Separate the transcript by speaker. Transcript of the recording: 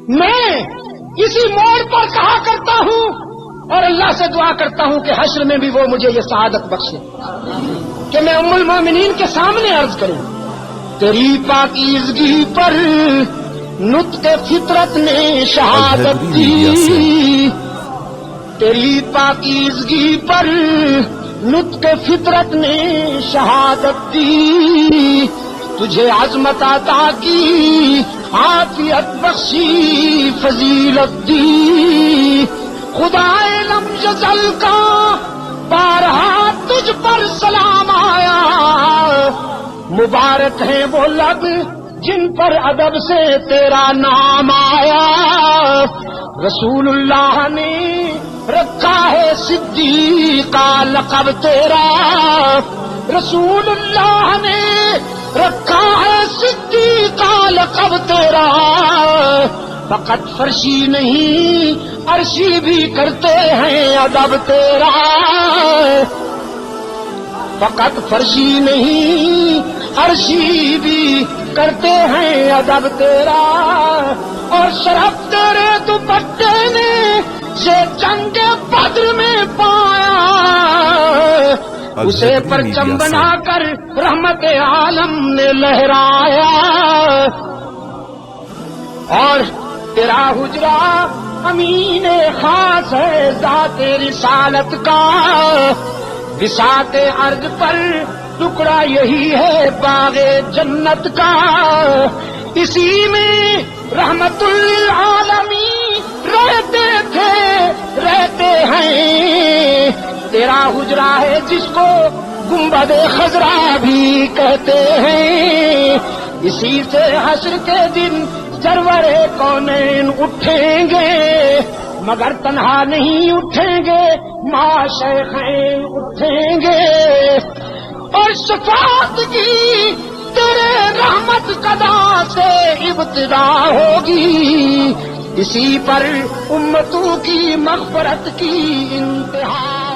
Speaker 1: میں اسی موڑ پر کہا کرتا ہوں اور اللہ سے دعا کرتا ہوں کہ حشر میں بھی وہ مجھے یہ سعادت بخشے کہ میں ام المومنین کے سامنے عرض کروں، تیری پاکیزگی پر نطق فطرت نے شہادت دی، تیری پاکیزگی پر نطق فطرت نے شہادت دی، تجھے عظمت عطا کی عافیت بخشی فضیلت دی، خدائے لم یزل کا بارہا تجھ پر سلام آیا، مبارک ہیں وہ لب جن پر ادب سے تیرا نام آیا، رسول اللہ نے رکھا ہے صدیق کا لقب تیرا، رسول اللہ نے رکھا ہے صدیق کا لقب تیرا، فقط فرشی نہیں عرشی بھی کرتے ہیں ادب تیرا، فقط فرشی نہیں عرشی بھی کرتے ہیں ادب تیرا، اور شرف تیرے دوپٹے نے یہ جنگ بدر میں پایا، اسے پرچم بنا کر رحمت عالم نے لہرایا، اور تیرا حجرہ امین خاص ہے ذات رسالت کا، بساط ارض پر ٹکڑا یہی ہے باغ جنت کا، اسی میں رحمت للعالمین رہتے تھے رہتے ہیں، تیرا حجرہ ہے جس کو گنبد خضرا بھی کہتے ہیں، اسی سے حشر کے دن سرور کونین اٹھیں گے، مگر تنہا نہیں اٹھیں گے، ماں شیخین اٹھیں گے، اور شفاعت کی تیرے رحمت قدا سے ابتدا ہوگی، اسی پر امتوں کی مغفرت کی انتہا